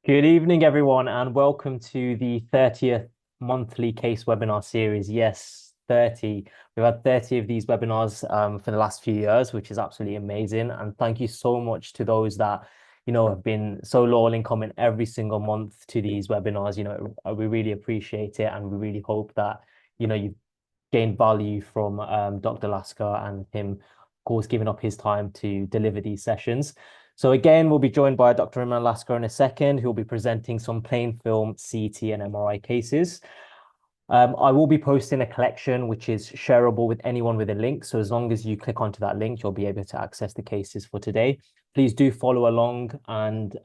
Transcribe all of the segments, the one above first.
Good evening, everyone, and welcome to the 30th monthly case webinar series. Yes, 30. We've had 30 of these webinars for the last few years, which is absolutely amazing. And thank you so much to those that, have been so loyal in coming every single month to these webinars. We really appreciate it, and we really hope that, you've gained value from Dr. Lasker and him, of course, giving up his time to deliver these sessions. So again, we'll be joined by Dr. Imran Lasker in a second, who will be presenting some plain film CT and MRI cases. I will be posting a collection which is shareable with anyone with a link. So as long as you click onto that link, you'll be able to access the cases for today. Please do follow along and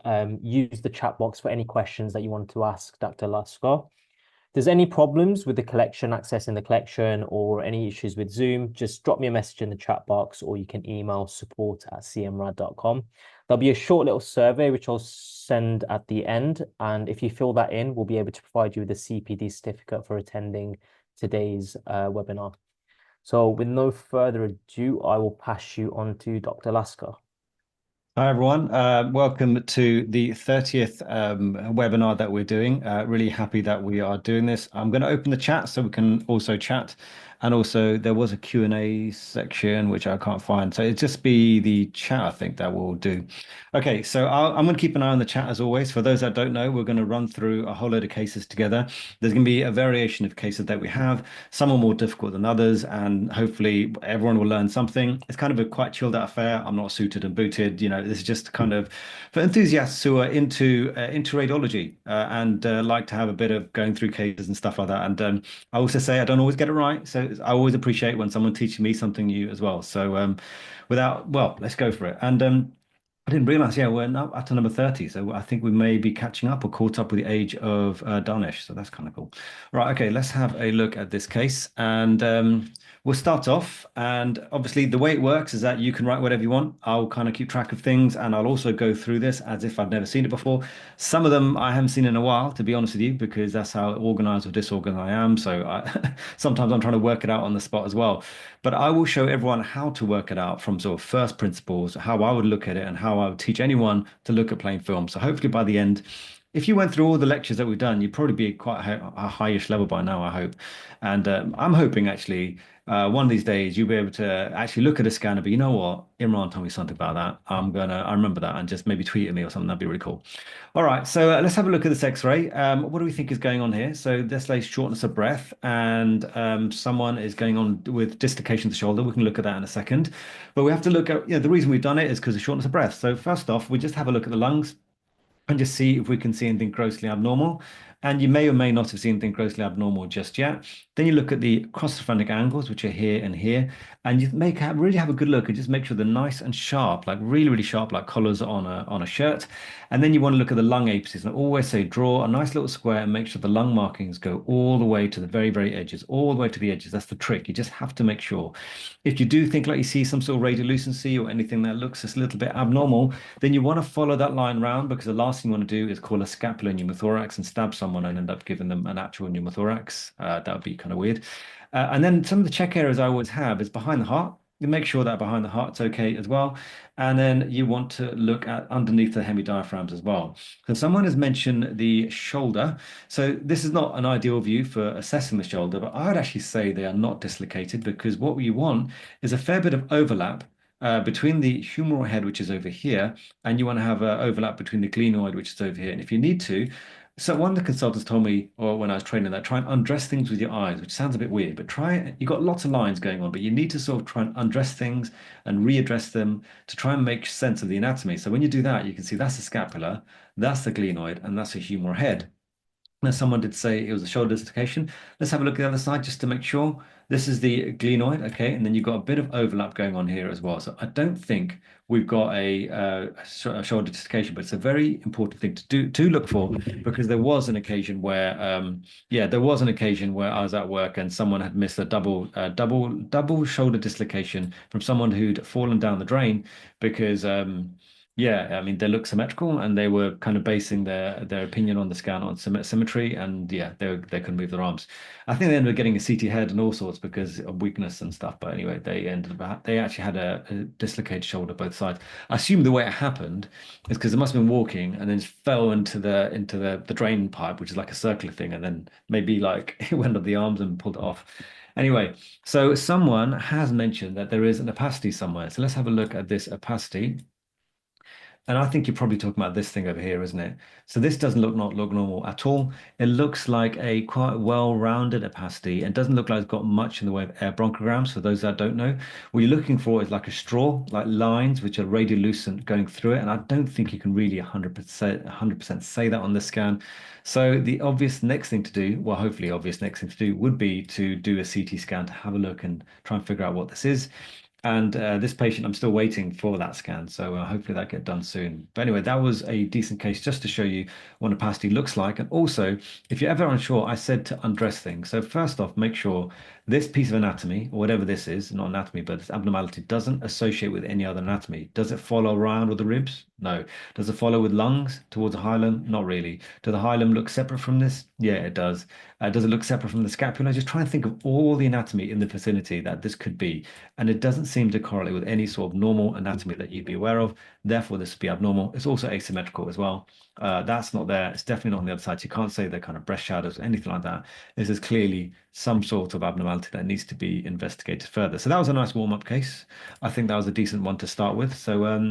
use the chat box for any questions that you want to ask Dr. Lasker. If there's any problems with the collection, accessing the collection, or any issues with Zoom, just drop me a message in the chat box, or you can email support@cmrad.com. There'll be a short little survey which I'll send at the end. And if you fill that in, we'll be able to provide you with a CPD certificate for attending today's webinar. So with no further ado, I will pass you on to Dr. Lasker. Hi, everyone. Welcome to the 30th webinar that we're doing. Really happy that we are doing this. I'm going to open the chat so we can also chat. And also there was a Q&A section, which I can't find. So it'll just be the chat, I think, that we'll do. Okay, so I'm going to keep an eye on the chat as always. For those that don't know, we're going to run through a whole load of cases together. There's going to be a variation of cases that we have. Some are more difficult than others, and hopefully everyone will learn something. It's kind of a quite chilled out affair. I'm not suited and booted. This is just kind of for enthusiasts who are into radiology and like to have a bit of going through cases and stuff like that. And I also say I don't always get it right, so I always appreciate when someone teaches me something new as well. So let's go for it. And I didn't realize, yeah, we're now up to number 30. So I think we may be catching up or caught up with the age of Danish. So that's kind of cool. Right. Okay. Let's have a look at this case. And we'll start off. And obviously, the way it works is that you can write whatever you want. I'll kind of keep track of things. And I'll also go through this as if I've never seen it before. Some of them I haven't seen in a while, to be honest with you, because that's how organized or disorganized I am. So sometimes I'm trying to work it out on the spot as well. But I will show everyone how to work it out from sort of first principles, how I would look at it, and how I would teach anyone to look at plain film. So hopefully by the end, if you went through all the lectures that we've done, you'd probably be quite a highish level by now, I hope. And I'm hoping actually one of these days you'll be able to actually look at a scanner, but you know what? Imran told me something about that. I remember that, and just maybe tweet at me or something. That'd be really cool. All right, so let's have a look at this X-ray. What do we think is going on here? So this lays shortness of breath, and someone is going on with dislocation of the shoulder. We can look at that in a second, but we have to look at, the reason we've done it is because of shortness of breath. So first off, we just have a look at the lungs and just see if we can see anything grossly abnormal. And you may or may not have seen anything grossly abnormal just yet. Then you look at the cross-phrenic angles, which are here and here, and you really have a good look and just make sure they're nice and sharp, like really, really sharp, like collars on a shirt. And then you want to look at the lung apices, and always say draw a nice little square and make sure the lung markings go all the way to the very, very edges, all the way to the edges. That's the trick. You just have to make sure. If you do think like you see some sort of radiolucency or anything that looks just a little bit abnormal, then you want to follow that line round, because the last thing you want to do is call a scapular pneumothorax and stab someone and end up giving them an actual pneumothorax. That would be kind of weird. And then some of the check areas I always have is behind the heart. You make sure that behind the heart's okay as well. And then you want to look at underneath the hemidiaphragms as well. So someone has mentioned the shoulder. So this is not an ideal view for assessing the shoulder, but I would actually say they are not dislocated, because what you want is a fair bit of overlap between the humeral head, which is over here, and you want to have an overlap between the glenoid, which is over here. And if you need to, so one of the consultants told me, or when I was training, that try and undress things with your eyes, which sounds a bit weird, but you've got lots of lines going on, but you need to sort of try and undress things and readdress them to try and make sense of the anatomy. So when you do that, you can see that's the scapula, that's the glenoid, and that's a humeral head. Now, someone did say it was a shoulder dislocation. Let's have a look at the other side just to make sure. This is the glenoid, okay, and then you've got a bit of overlap going on here as well. So I don't think we've got a shoulder dislocation, but it's a very important thing to look for, because there was an occasion where, there was an occasion where I was at work and someone had missed a double shoulder dislocation from someone who'd fallen down the drain because Yeah, I mean they look symmetrical, and they were kind of basing their opinion on the scan on symmetry, and yeah, they couldn't move their arms. I think they ended up getting a CT head and all sorts because of weakness and stuff. But anyway, they actually had a dislocated shoulder both sides. I assume the way it happened is because they must have been walking and then just fell into the drain pipe, which is like a circular thing, and then maybe like it went up the arms and pulled it off. Anyway, so someone has mentioned that there is an opacity somewhere. So let's have a look at this opacity. And I think you're probably talking about this thing over here, isn't it? So this doesn't not look normal at all. It looks like a quite well-rounded opacity and doesn't look like it's got much in the way of air bronchograms. For those that don't know, what you're looking for is like a straw, like lines which are radiolucent going through it. And I don't think you can really 100% say that on the scan. So the obvious next thing to do, well, hopefully obvious next thing to do would be to do a CT scan to have a look and try and figure out what this is. And this patient, I'm still waiting for that scan, so hopefully that get done soon. But anyway, that was a decent case just to show you what opacity looks like. And also, if you're ever unsure, I said to undress things. So first off, make sure this piece of anatomy, or whatever this is, not anatomy, but this abnormality doesn't associate with any other anatomy. Does it follow around with the ribs? No. Does it follow with lungs towards the hilum? Not really. Does the hilum look separate from this? Yeah, it does. Does it look separate from the scapula? Just try and think of all the anatomy in the vicinity that this could be, and it doesn't seem to correlate with any sort of normal anatomy that you'd be aware of. Therefore, this would be abnormal. It's also asymmetrical as well. That's not there. It's definitely not on the other side. So you can't say they're kind of breast shadows or anything like that. This is clearly some sort of abnormality that needs to be investigated further. So that was a nice warm-up case. I think that was a decent one to start with. So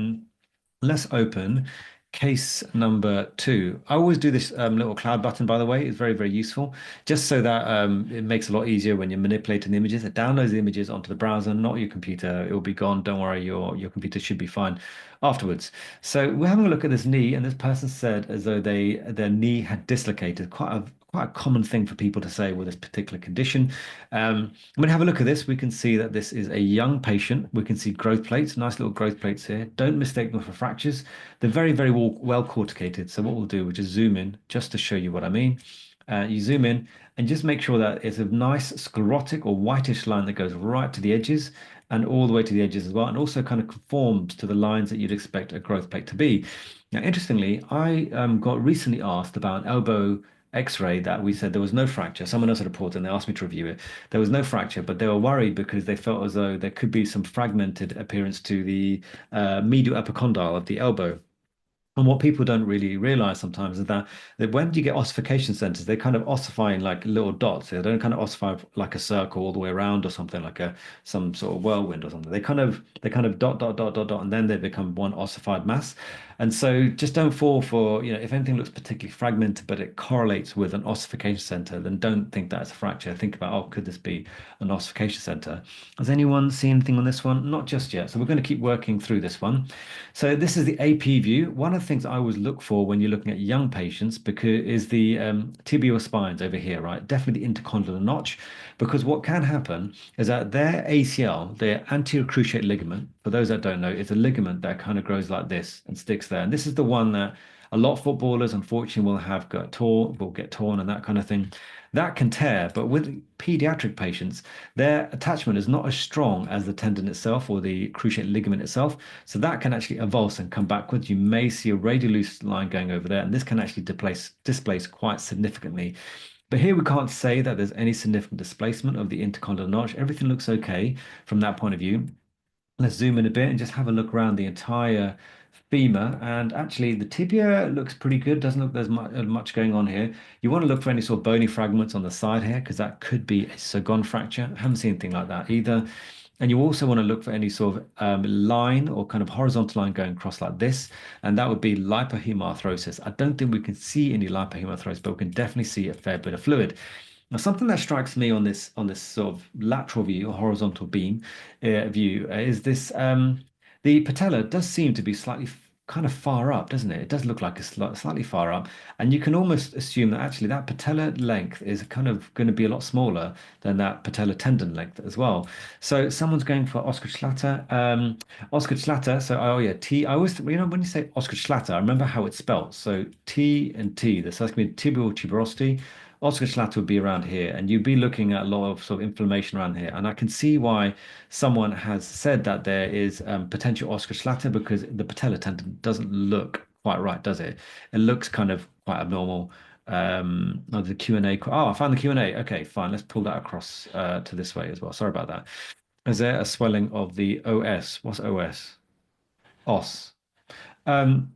let's open case number two. I always do this little cloud button, by the way. It's very, very useful, just so that it makes it a lot easier when you're manipulating the images. It downloads the images onto the browser, not your computer. It will be gone. Don't worry, your computer should be fine afterwards. So we're having a look at this knee, and this person said as though their knee had dislocated. Quite a common thing for people to say with this particular condition. When we have a look at this, we can see that this is a young patient. We can see growth plates, nice little growth plates here. Don't mistake them for fractures. They're very, very well corticated. So what we'll do, we'll just zoom in just to show you what I mean. You zoom in and just make sure that it's a nice sclerotic or whitish line that goes right to the edges and all the way to the edges as well, and also kind of conforms to the lines that you'd expect a growth plate to be. Now, interestingly, I got recently asked about an elbow X-ray that we said there was no fracture. Someone else had reported and they asked me to review it. There was no fracture, but they were worried because they felt as though there could be some fragmented appearance to the medial epicondyle of the elbow. And what people don't really realize sometimes is that when you get ossification centers, they kind of ossify in like little dots. They don't kind of ossify like a circle all the way around or something like some sort of whirlwind or something. They kind of dot, and then they become one ossified mass. And so just don't fall for, if anything looks particularly fragmented, but it correlates with an ossification center, then don't think that's a fracture. Think about, oh, could this be an ossification center? Has anyone seen anything on this one? Not just yet. So we're going to keep working through this one. So this is the AP view. One of the things I always look for when you're looking at young patients because is the tibial spines over here, right? Definitely the intercondylar notch, because what can happen is that their ACL, their anterior cruciate ligament, for those that don't know, it's a ligament that kind of grows like this and sticks there. And this is the one that a lot of footballers, unfortunately, will get torn and that kind of thing. That can tear, but with pediatric patients, their attachment is not as strong as the tendon itself or the cruciate ligament itself. So that can actually avulse and come backwards. You may see a radius line going over there, and this can actually displace quite significantly. But here we can't say that there's any significant displacement of the intercondylar notch. Everything looks okay from that point of view. Let's zoom in a bit and just have a look around the entire femur. And actually, the tibia looks pretty good. Doesn't look there's much going on here. You want to look for any sort of bony fragments on the side here because that could be a Sagon fracture. I haven't seen anything like that either. And you also want to look for any sort of line or kind of horizontal line going across like this, and that would be lipohemarthrosis. I don't think we can see any lipohemarthrosis, but we can definitely see a fair bit of fluid. Now, something that strikes me on this sort of lateral view or horizontal beam view is this the patella does seem to be slightly kind of far up, doesn't it? It does look like it's slightly far up, and you can almost assume that actually that patella length is kind of going to be a lot smaller than that patella tendon length as well. So someone's going for Osgood-Schlatter. Osgood-Schlatter. So oh yeah, T. I always when you say Osgood-Schlatter, I remember how it's spelled. So T and T. So that's going to be tibial tuberosity Osgood-Schlatter would be around here, and you'd be looking at a lot of sort of inflammation around here. And I can see why someone has said that there is potential Osgood-Schlatter because the patella tendon doesn't look quite right, does it? It looks kind of quite abnormal. Oh, the Q&A. Oh, I found the Q&A. Okay, fine. Let's pull that across to this way as well. Sorry about that. Is there a swelling of the OS? What's OS? Os. Um,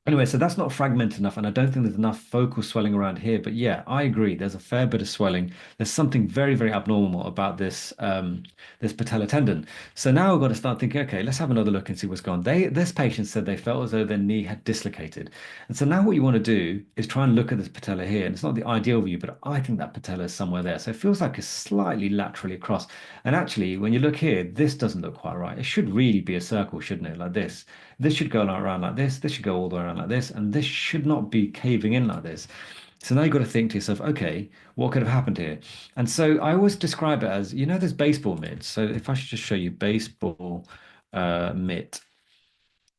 anyway, so that's not fragmented enough, and I don't think there's enough focal swelling around here. But yeah, I agree. There's a fair bit of swelling. There's something very, very abnormal about this patellar tendon. So now we've got to start thinking, okay, let's have another look and see what's gone. This patient said they felt as though their knee had dislocated. And so now what you want to do is try and look at this patella here. And it's not the ideal view, but I think that patella is somewhere there. So it feels like it's slightly laterally across. And actually, when you look here, this doesn't look quite right. It should really be a circle, shouldn't it? Like this. This should go around like this should go all the way around like this, and this should not be caving in like this. So now you've got to think to yourself, okay, what could have happened here? And so I always describe it as, there's baseball mitts. So if I should just show you baseball mitt,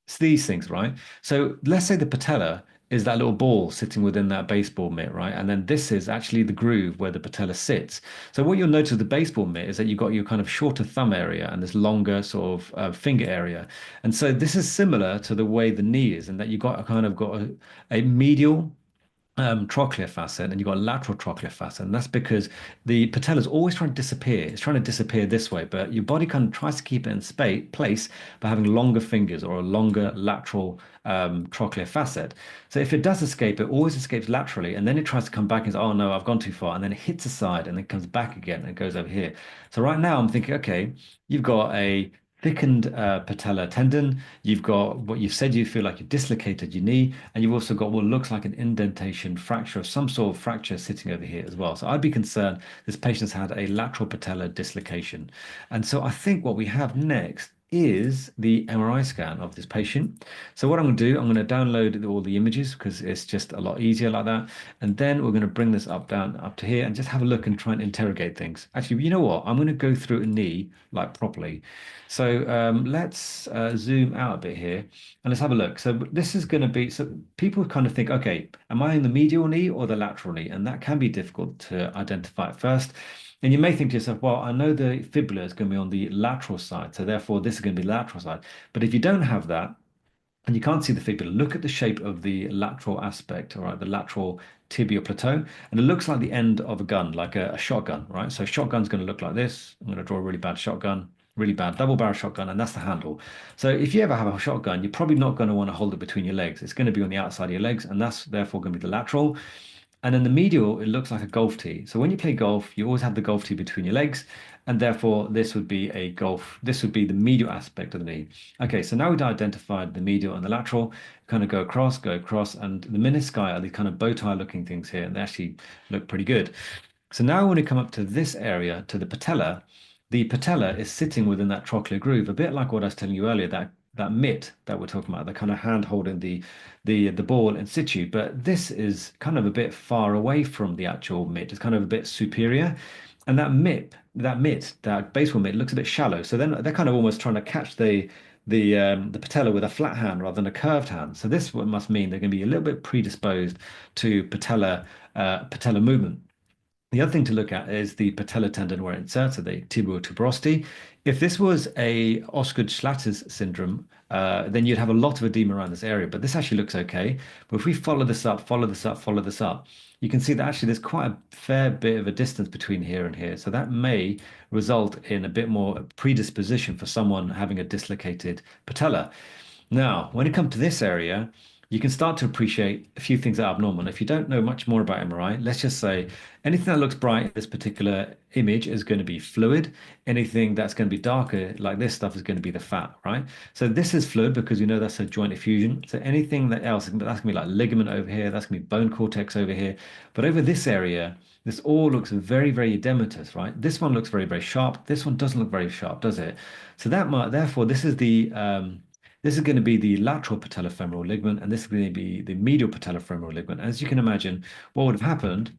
it's these things, right? So let's say the patella is that little ball sitting within that baseball mitt, right? And then this is actually the groove where the patella sits. So what you'll notice with the baseball mitt is that you've got your kind of shorter thumb area and this longer sort of finger area. And so this is similar to the way the knee is, in that you've got a medial trochlear facet and you've got a lateral trochlear facet. And that's because the patella is always trying to disappear. It's trying to disappear this way, but your body kind of tries to keep it in place by having longer fingers or a longer lateral trochlear facet. So if it does escape, it always escapes laterally, and then it tries to come back and says, oh no, I've gone too far. And then it hits the side and then comes back again and it goes over here. So right now I'm thinking, okay, you've got a thickened patellar tendon. You've got what you've said, you feel like you've dislocated your knee, and you've also got what looks like an indentation fracture of some sort of fracture sitting over here as well. So I'd be concerned this patient's had a lateral patellar dislocation. And so I think what we have next is the MRI scan of this patient. So what I'm going to do, I'm going to download all the images because it's just a lot easier like that. And then we're going to bring this up to here and just have a look and try and interrogate things. Actually, you know what? I'm going to go through a knee like properly. So let's zoom out a bit here and let's have a look. So this is going to be, so people kind of think, okay, am I in the medial knee or the lateral knee? And that can be difficult to identify at first. And you may think to yourself, well, I know the fibula is going to be on the lateral side, so therefore this is going to be the lateral side. But if you don't have that, and you can't see the fibula, look at the shape of the lateral aspect, all right, the lateral tibial plateau, and it looks like the end of a gun, like a shotgun, right? So shotgun's going to look like this. I'm going to draw a really bad shotgun, really bad double barrel shotgun, and that's the handle. So if you ever have a shotgun, you're probably not going to want to hold it between your legs. It's going to be on the outside of your legs, and that's therefore going to be the lateral. And in the medial, it looks like a golf tee. So when you play golf, you always have the golf tee between your legs, and therefore this would be this would be the medial aspect of the knee. Okay, so now we've identified the medial and the lateral, kind of go across, and the menisci are the kind of bow tie looking things here, and they actually look pretty good. So now when we come up to this area, to the patella is sitting within that trochlear groove, a bit like what I was telling you earlier, that mitt that we're talking about, the kind of hand holding the ball in situ. But this is kind of a bit far away from the actual mitt. It's kind of a bit superior. And that baseball mitt looks a bit shallow. So then they're kind of almost trying to catch the patella with a flat hand rather than a curved hand. So this must mean they're going to be a little bit predisposed to patella movement. The other thing to look at is the patellar tendon where it inserts, so the tibial tuberosity. If this was a Osgood-Schlatter's syndrome, then you'd have a lot of edema around this area, but this actually looks okay. But if we follow this up, you can see that actually there's quite a fair bit of a distance between here and here. So that may result in a bit more predisposition for someone having a dislocated patella. Now, when it comes to this area, you can start to appreciate a few things that are abnormal. And if you don't know much more about MRI, let's just say anything that looks bright in this particular image is going to be fluid. Anything that's going to be darker, like this stuff, is going to be the fat, right? So this is fluid because we know that's a joint effusion. So anything that else, that's going to be like ligament over here, that's going to be bone cortex over here. But over this area, this all looks very, very edematous, right? This one looks very, very sharp. This one doesn't look very sharp, does it? So that might, therefore, this is going to be the lateral patellofemoral ligament, and this is going to be the medial patellofemoral ligament. As you can imagine, what would have happened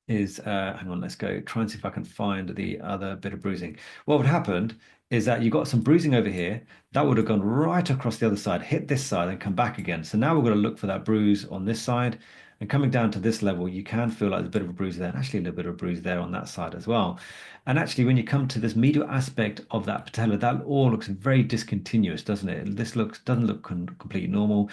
is, hang on, let's go try and see if I can find the other bit of bruising. What would have happened is that you got some bruising over here that would have gone right across the other side, hit this side and come back again. So now we're going to look for that bruise on this side, And coming down to this level, you can feel like there's a bit of a bruise there, and actually a little bit of a bruise there on that side as well. And actually, when you come to this medial aspect of that patella, that all looks very discontinuous, doesn't it? This looks doesn't look completely normal.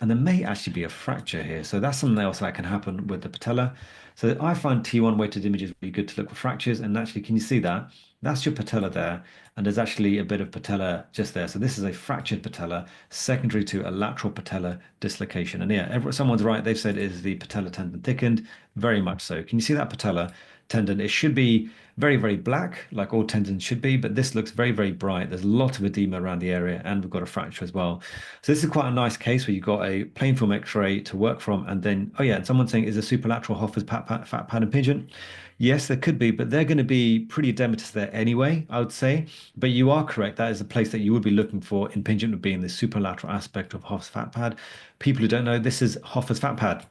And there may actually be a fracture here. So that's something else that can happen with the patella. So I find T1 weighted images really good to look for fractures. And actually, can you see that? That's your patella there. And there's actually a bit of patella just there. So this is a fractured patella secondary to a lateral patella dislocation. And yeah, someone's right. They've said is the patella tendon thickened? Very much so. Can you see that patella tendon? It should be very, very black, like all tendons should be, but this looks very, very bright. There's a lot of edema around the area, and we've got a fracture as well. So this is quite a nice case where you've got a plain film X-ray to work from, and then, oh yeah, and someone's saying, is a superlateral Hoffer's fat pad impingement? Yes, there could be, but they're going to be pretty edematous there anyway, I would say. But you are correct. That is a place that you would be looking for. Impingement would be in the superlateral aspect of Hoffer's fat pad. People who don't know, this is Hoffer's fat pad.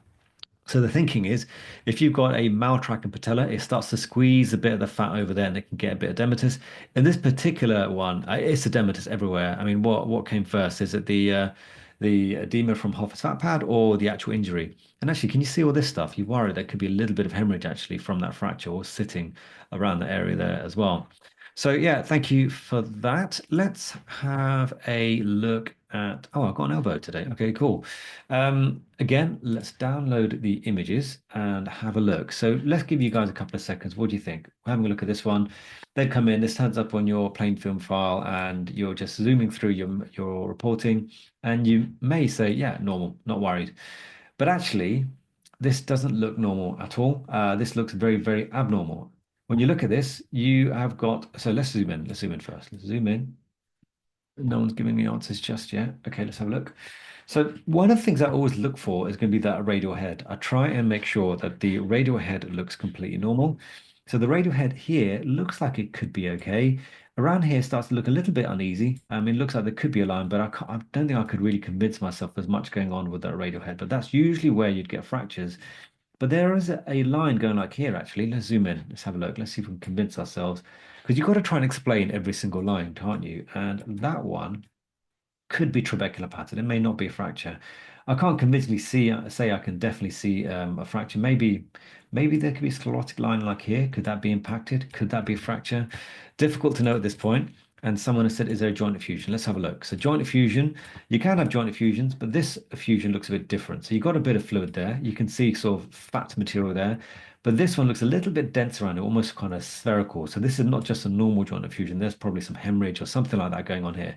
So the thinking is, if you've got a maltract patella, it starts to squeeze a bit of the fat over there, and it can get a bit of edematous. In this particular one, it's edematous everywhere. I mean, what came first? Is it the edema from Hoffer's fat pad or the actual injury? And actually, can you see all this stuff? You worry there could be a little bit of hemorrhage actually from that fracture or sitting around the area there as well. So yeah, thank you for that. Let's have a look at, oh, I've got an elbow today. Okay, cool. Again, let's download the images and have a look. So let's give you guys a couple of seconds. What do you think? We're having a look at this one. They come in, this turns up on your plain film file, and you're just zooming through your reporting, and you may say, yeah, normal, not worried. But actually, this doesn't look normal at all. This looks very, very abnormal. When you look at this, you have got, so let's zoom in. Let's zoom in first. Let's zoom in. No one's giving me answers just yet. Okay, let's have a look. So one of the things I always look for is going to be that radial head. I try and make sure that the radial head looks completely normal. So the radial head here looks like it could be okay. Around here starts to look a little bit uneasy. I mean, it looks like there could be a line, but I don't think I could really convince myself there's much going on with that radial head. But that's usually where you'd get fractures. But there is a line going like here, actually. Let's zoom in. Let's have a look. Let's see if we can convince ourselves. Because you've got to try and explain every single line, can't you? And that one could be trabecular pattern. It may not be a fracture. I can't convincingly say I can definitely see a fracture. Maybe there could be a sclerotic line like here. Could that be impacted? Could that be a fracture? Difficult to know at this point. And someone has said, is there a joint effusion? Let's have a look. So joint effusion, you can have joint effusions, but this effusion looks a bit different. So you've got a bit of fluid there. You can see sort of fat material there. But this one looks a little bit denser around it, almost kind of spherical. So this is not just a normal joint effusion. There's probably some hemorrhage or something like that going on here.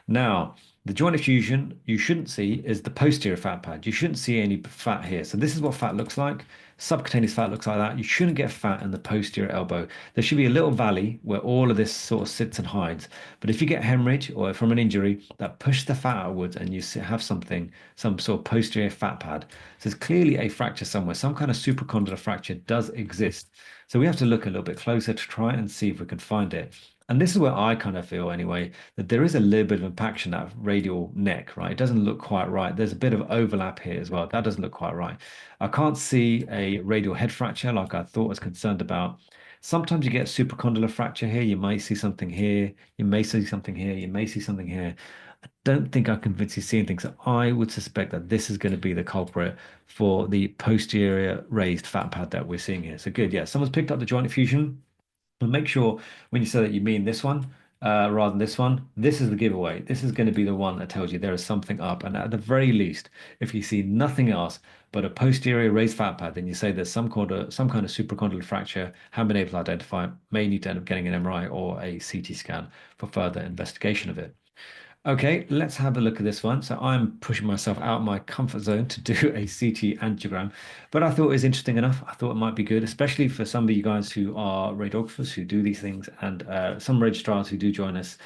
Now, the joint effusion you shouldn't see is the posterior fat pad. You shouldn't see any fat here. So this is what fat looks like. Subcutaneous fat looks like that. You shouldn't get fat in the posterior elbow. There should be a little valley where all of this sort of sits and hides. But if you get hemorrhage or from an injury, that pushes the fat outwards and you have something, some sort of posterior fat pad. So there's clearly a fracture somewhere. Some kind of supracondylar fracture does exist. So we have to look a little bit closer to try and see if we can find it. And this is where I kind of feel anyway, that there is a little bit of impaction, that radial neck, right? It doesn't look quite right. There's a bit of overlap here as well. That doesn't look quite right. I can't see a radial head fracture like I thought I was concerned about. Sometimes you get a supracondylar fracture here. You may see something here. You may see something here. You may see something here. I don't think I convinced you seeing things. So I would suspect that this is going to be the culprit for the posterior raised fat pad that we're seeing here. So good. Yeah, someone's picked up the joint effusion. But make sure when you say that you mean this one rather than this one, this is the giveaway. This is going to be the one that tells you there is something up. And at the very least, if you see nothing else but a posterior raised fat pad, then you say there's some kind of supracondylar fracture, haven't been able to identify, may need to end up getting an MRI or a CT scan for further investigation of it. Okay, let's have a look at this one. So I'm pushing myself out my comfort zone to do a CT angiogram, but I thought it was interesting enough. I thought it might be good, especially for some of you guys who are radiographers who do these things, and some registrars who do join us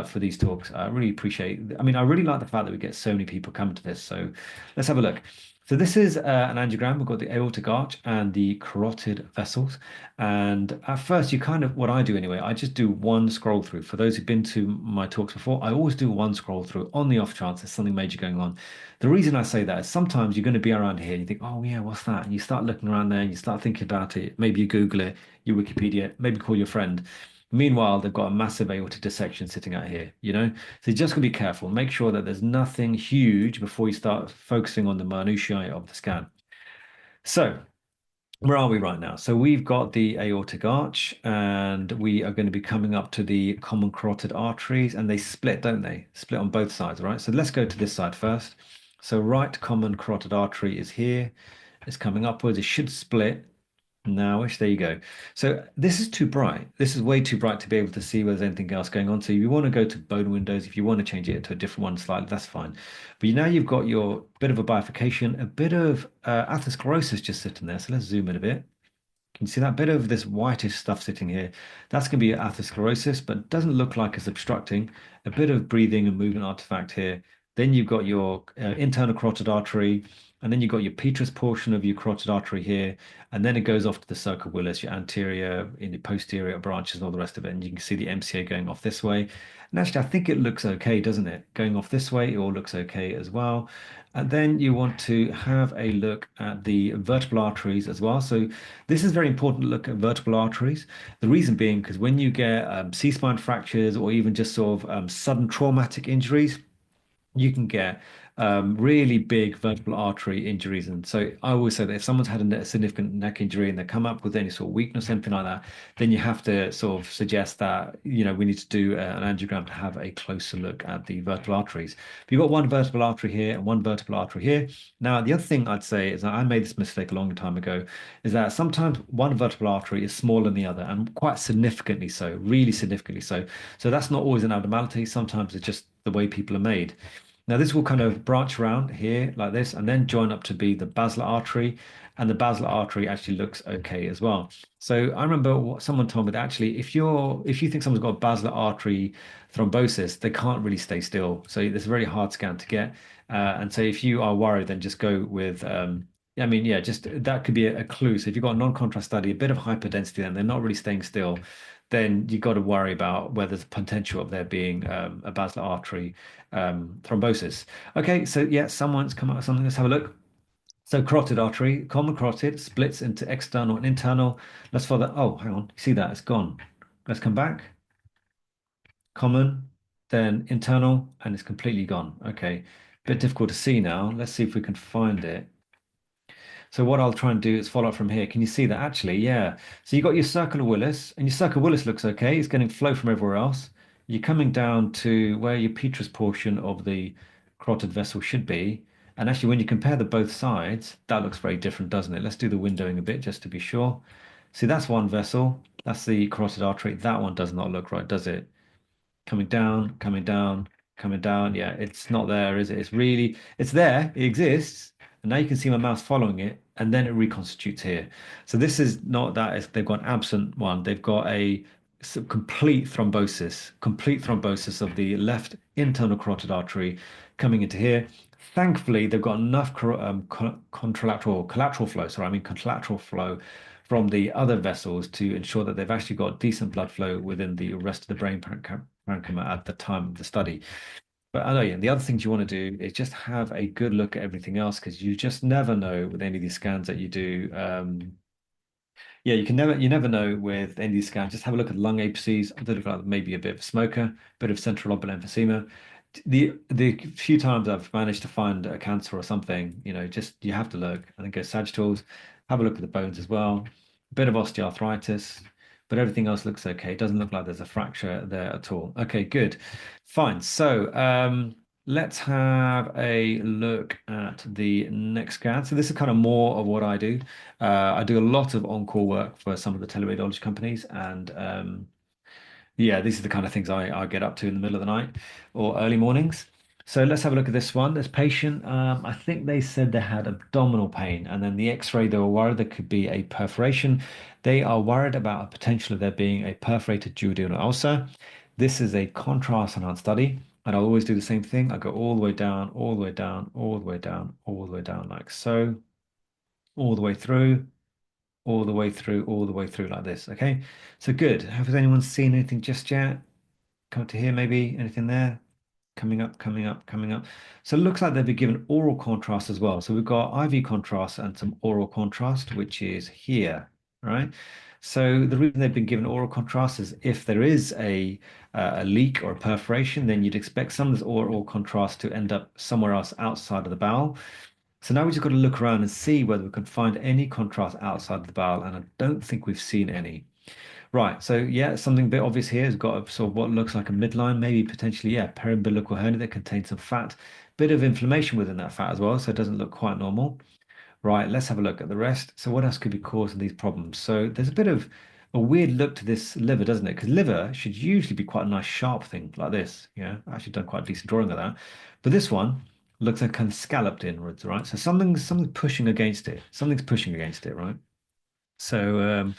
for these talks. I really appreciate, I mean, I really like the fact that we get so many people coming to this. So let's have a look. So this is an angiogram. We've got the aortic arch and the carotid vessels. And at first, you kind of, what I do anyway, I just do one scroll through. For those who've been to my talks before, I always do one scroll through on the off chance there's something major going on. The reason I say that is sometimes you're going to be around here and you think, oh yeah, what's that? And you start looking around there and you start thinking about it. Maybe you Google it, you Wikipedia, maybe call your friend. Meanwhile, they've got a massive aortic dissection sitting out here, you know? So you just got to be careful. Make sure that there's nothing huge before you start focusing on the minutiae of the scan. So where are we right now? So we've got the aortic arch, and we are going to be coming up to the common carotid arteries, and they split, don't they? Split on both sides, right? So let's go to this side first. So right common carotid artery is here. It's coming upwards. It should split nowish. There you go. So this is too bright. This is way too bright to be able to see whether there's anything else going on. So if you want to go to bone windows, if you want to change it to a different one slightly, that's fine. But now you've got your bit of a bifurcation, a bit of atherosclerosis just sitting there. So let's zoom in a bit. Can you see that bit of this whitish stuff sitting here? That's going to be atherosclerosis, but it doesn't look like it's obstructing. A bit of breathing and movement artifact here. Then you've got your internal carotid artery, and then you've got your petrous portion of your carotid artery here, and then it goes off to the sulcus Willis, your anterior, in the posterior branches, and all the rest of it. And you can see the MCA going off this way. And actually, I think it looks okay, doesn't it? Going off this way, it all looks okay as well. And then you want to have a look at the vertebral arteries as well. So this is very important to look at vertebral arteries. The reason being because when you get C-spine fractures or even just sort of sudden traumatic injuries, you can get really big vertebral artery injuries. And so I always say that if someone's had a significant neck injury and they come up with any sort of weakness, anything like that, then you have to sort of suggest that, we need to do an angiogram to have a closer look at the vertebral arteries. But you've got one vertebral artery here and one vertebral artery here. Now, the other thing I'd say is that I made this mistake a long time ago, is that sometimes one vertebral artery is smaller than the other, and quite significantly so, really significantly so. So that's not always an abnormality. Sometimes it's just the way people are made. Now this will kind of branch around here like this and then join up to be the basilar artery, and the basilar artery actually looks okay as well. So I remember what someone told me that actually if you think someone's got a basilar artery thrombosis, they can't really stay still. So it's a very hard scan to get. And so if you are worried, then just go with I mean, yeah, just that could be a clue. So if you've got a non-contrast study, a bit of hyperdensity, then they're not really staying still, then you've got to worry about whether there's potential of there being a basilar artery thrombosis. Okay, so yeah, someone's come up with something. Let's have a look. So carotid artery, common carotid, splits into external and internal. Let's follow that. Oh, hang on. See that? It's gone. Let's come back. Common, then internal, and it's completely gone. Okay, bit difficult to see now. Let's see if we can find it. So what I'll try and do is follow up from here. Can you see that? Actually, yeah. So you got your circular Willis, and your circular Willis looks okay. It's getting flow from everywhere else. You're coming down to where your petrous portion of the carotid vessel should be. And actually, when you compare the both sides, that looks very different, doesn't it? Let's do the windowing a bit just to be sure. See, that's one vessel. That's the carotid artery. That one does not look right, does it? Coming down, coming down, coming down. Yeah, it's not there, is it? It's there, it exists. And now you can see my mouse following it, and then it reconstitutes here. So this is not that they've got an absent one. They've got a complete thrombosis of the left internal carotid artery coming into here. Thankfully, they've got enough collateral flow. Sorry, I mean collateral flow from the other vessels to ensure that they've actually got decent blood flow within the rest of the brain parenchyma at the time of the study. But I know, yeah, the other things you want to do is just have a good look at everything else, because you just never know with any of these scans that you do. Yeah, you never know with any of these scans. Just have a look at lung apices. They look like maybe a bit of a smoker, bit of central lobar emphysema. The few times I've managed to find a cancer or something, just you have to look and then go sagittals, have a look at the bones as well. A bit of osteoarthritis, but everything else looks okay. It doesn't look like there's a fracture there at all. Okay, good. Fine. So let's have a look at the next scan. So this is kind of more of what I do. I do a lot of on-call work for some of the teleradiology companies, and yeah, these are the kind of things I get up to in the middle of the night or early mornings. So let's have a look at this one. This patient, I think they said they had abdominal pain, and then the X-ray, they were worried there could be a perforation. They are worried about a potential of there being a perforated duodenal ulcer. This is a contrast enhanced study, and I always do the same thing. I go all the way down, all the way down, all the way down, all the way down, like so, all the way through, all the way through, all the way through like this. Okay, so good. Has anyone seen anything just yet? Come to here, maybe anything there? Coming up, coming up, coming up. So it looks like they've been given oral contrast as well. So we've got IV contrast and some oral contrast, which is here, right? So the reason they've been given oral contrast is if there is a leak or a perforation, then you'd expect some of this oral contrast to end up somewhere else outside of the bowel. So now we just got to look around and see whether we can find any contrast outside of the bowel, and I don't think we've seen any. Right, so yeah, something a bit obvious here has got a, sort of what looks like a midline, maybe potentially, yeah, periumbilical hernia that contains some fat, bit of inflammation within that fat as well, so it doesn't look quite normal. Right, let's have a look at the rest. So what else could be causing these problems? So there's a bit of a weird look to this liver, doesn't it? Because liver should usually be quite a nice sharp thing like this. Yeah, I've actually done quite a decent drawing of that. But this one looks like kind of scalloped inwards, right? So something's pushing against it. Something's pushing against it, right? So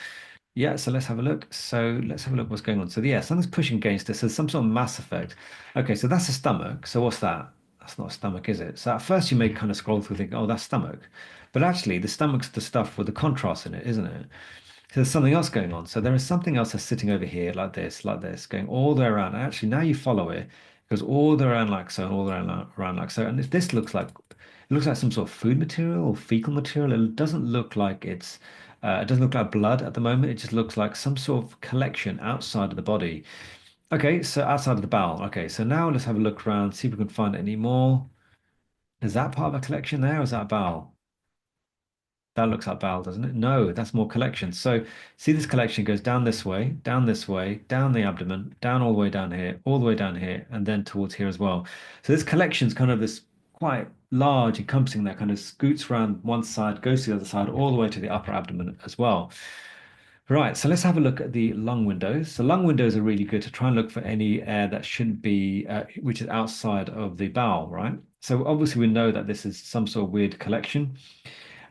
yeah, so let's have a look. So let's have a look what's going on. So yeah, something's pushing against it. So some sort of mass effect. Okay, so that's the stomach. So what's that? That's not a stomach, is it? So at first you may kind of scroll through think, oh, that's stomach. But actually the stomach's the stuff with the contrast in it, isn't it? So there's something else going on. So there is something else that's sitting over here like this, going all the way around. And actually now you follow it, it goes all the way around like so and all the way around like so. And if this looks like some sort of food material or fecal material. It doesn't look like it doesn't look like blood at the moment. It just looks like some sort of collection outside of the body. Okay, so outside of the bowel. Okay, so now let's have a look around, see if we can find any more. Is that part of a collection there, or is that a bowel? That looks like bowel, doesn't it? No, that's more collection. So see this collection goes down this way, down the abdomen, down all the way down here, all the way down here, and then towards here as well. So this collection's kind of this quite large, encompassing that kind of scoots around one side, goes to the other side, all the way to the upper abdomen as well. Right, so let's have a look at the lung windows. So lung windows are really good to try and look for any air that shouldn't be, which is outside of the bowel, right? So obviously we know that this is some sort of weird collection.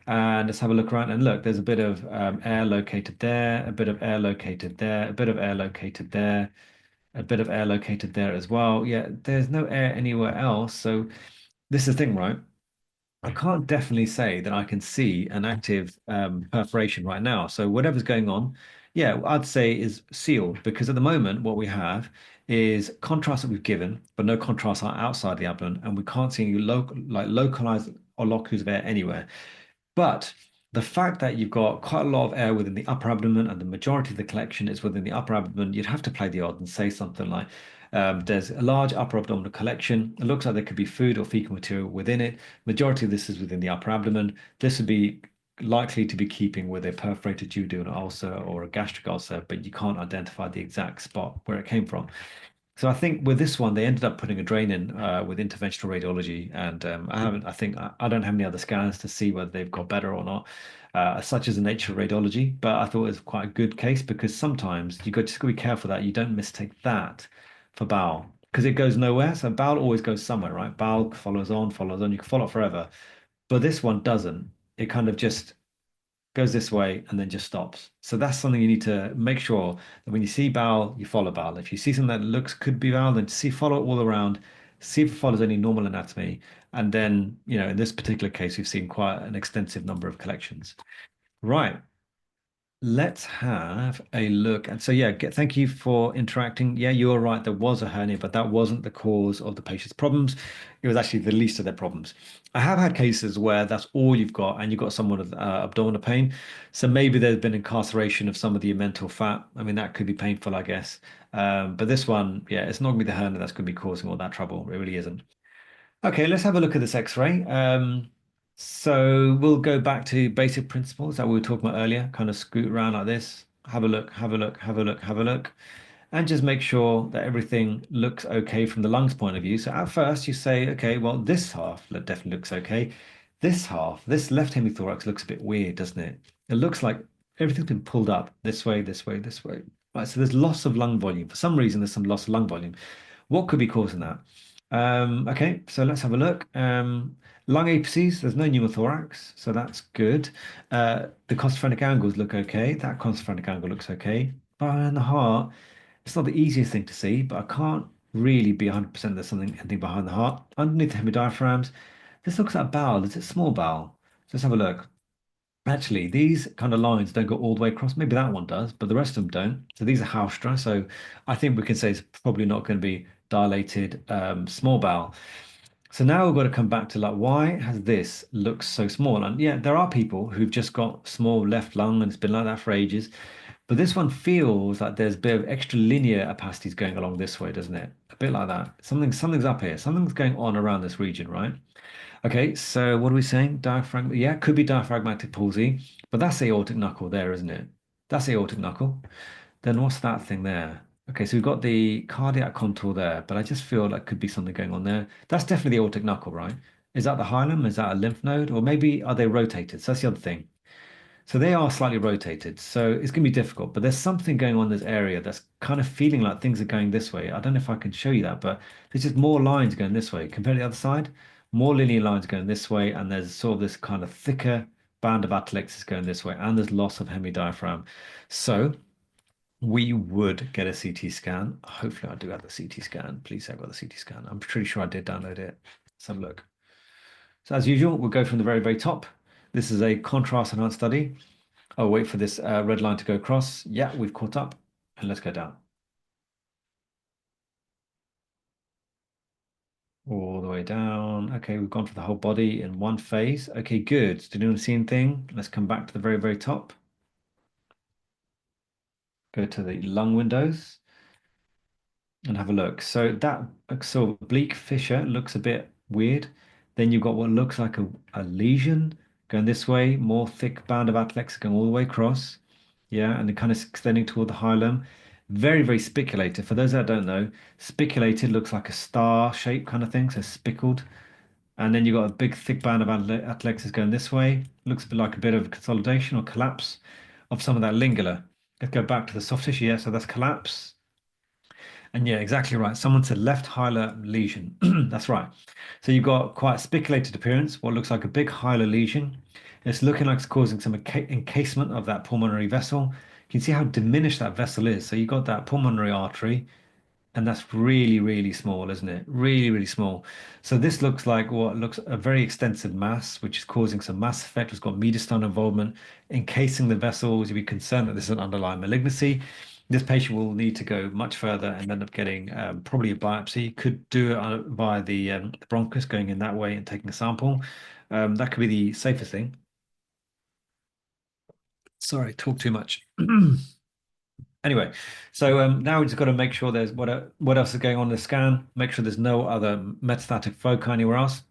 And let's have a look around and look, there's a bit of air located there, a bit of air located there, a bit of air located there, a bit of air located there as well. Yeah, there's no air anywhere else. So this is the thing, right? I can't definitely say that I can see an active perforation right now. So whatever's going on, yeah, I'd say is sealed because at the moment what we have is contrast that we've given, but no contrast outside the abdomen, and we can't see any localized or locus of air anywhere. But the fact that you've got quite a lot of air within the upper abdomen and the majority of the collection is within the upper abdomen, you'd have to play the odds and say something like, there's a large upper abdominal collection. It looks like there could be food or fecal material within it. Majority of this is within the upper abdomen. This would be likely to be keeping with a perforated duodenal ulcer or a gastric ulcer, but you can't identify the exact spot where it came from. So I think with this one, they ended up putting a drain in with interventional radiology, and I haven't. I think I don't have any other scans to see whether they've got better or not, such as the nature of radiology. But I thought it was quite a good case because sometimes you got just got to be careful that you don't mistake that for bowel because it goes nowhere. So bowel always goes somewhere, right? Bowel follows on, follows on. You can follow it forever, but this one doesn't. It kind of just goes this way and then just stops. So that's something you need to make sure that when you see bowel, you follow bowel. If you see something that looks could be bowel, then see follow it all around, see if it follows any normal anatomy. And then, in this particular case, we've seen quite an extensive number of collections. Right. Let's have a look. And so, yeah, thank you for interacting. Yeah, you were right. There was a hernia, but that wasn't the cause of the patient's problems. It was actually the least of their problems. I have had cases where that's all you've got, and you've got someone with abdominal pain. So maybe there's been incarceration of some of the mental fat. I mean, that could be painful, I guess. But this one, yeah, it's not going to be the hernia that's going to be causing all that trouble. It really isn't. Okay, let's have a look at this X-ray. So we'll go back to basic principles that we were talking about earlier, kind of scoot around like this, have a look, have a look, have a look, have a look, and just make sure that everything looks okay from the lungs point of view. So at first you say, okay, well, this half definitely looks okay. This half, this left hemithorax looks a bit weird, doesn't it? It looks like everything's been pulled up this way, this way, this way. Right, so there's loss of lung volume. For some reason, there's some loss of lung volume. What could be causing that? Okay, so let's have a look. Lung apices, there's no pneumothorax, so that's good. The costophrenic angles look okay. That costophrenic angle looks okay. Behind the heart, it's not the easiest thing to see, but I can't really be 100% there's anything behind the heart. Underneath the hemidiaphragms, this looks like a bowel. Is it small bowel? So let's have a look. Actually, these kind of lines don't go all the way across. Maybe that one does, but the rest of them don't. So these are Haustra. So I think we can say it's probably not going to be dilated small bowel. So now we've got to come back to like, why has this looked so small? And yeah, there are people who've just got small left lung and it's been like that for ages. But this one feels like there's a bit of extra linear opacities going along this way, doesn't it? bit like that. Something's up here. Something's going on around this region, right? Okay, so what are we saying? Diaphragm, yeah, could be diaphragmatic palsy, but that's aortic knuckle there, isn't it? That's aortic knuckle. Then what's that thing there? Okay, so we've got the cardiac contour there, but I just feel like could be something going on there. That's definitely the aortic knuckle, right? Is that the hilum? Is that a lymph node? Or maybe are they rotated? So that's the other thing. So they are slightly rotated. So it's going to be difficult, but there's something going on in this area that's kind of feeling like things are going this way. I don't know if I can show you that, but there's just more lines going this way compared to the other side. More linear lines going this way, and there's sort of this kind of thicker band of atelectasis going this way, and there's loss of hemidiaphragm. So we would get a CT scan. Hopefully, I do have the CT scan. Please say I've got the CT scan. I'm pretty sure I did download it. Let's have a look. So as usual, we'll go from the very, very top. This is a contrast enhanced study. Oh, wait for this red line to go across. Yeah, we've caught up. And let's go down. All the way down. Okay, we've gone for the whole body in one phase. Okay, good. Did anyone see anything? Let's come back to the very, very top. Go to the lung windows and have a look. So that sort of oblique fissure looks a bit weird. Then you've got what looks like a lesion going this way, more thick band of atelectasis going all the way across. Yeah, and then kind of extending toward the hilum. Very, very spiculated. For those that don't know, spiculated looks like a star shape kind of thing, so spickled. And then you've got a big thick band of atelectasis going this way. Looks a bit like a bit of consolidation or collapse of some of that lingula. Let's go back to the soft tissue. Yeah, so that's collapse. And yeah, exactly right. Someone said left hilar lesion. That's right. So you've got quite a spiculated appearance, what looks like a big hilar lesion. It's looking like it's causing some encasement of that pulmonary vessel. You can see how diminished that vessel is. So you've got that pulmonary artery, and that's really, really small, isn't it? Really, really small. So this looks like what looks a very extensive mass, which is causing some mass effect. It's got mediastinal involvement, encasing the vessels. You'd be concerned that this is an underlying malignancy. This patient will need to go much further and end up getting probably a biopsy. Could do it via the bronchus, going in that way and taking a sample. That could be the safest thing. Sorry, talk too much. Anyway, so now we just got to make sure there's what else is going on in the scan. Make sure there's no other metastatic foci anywhere else.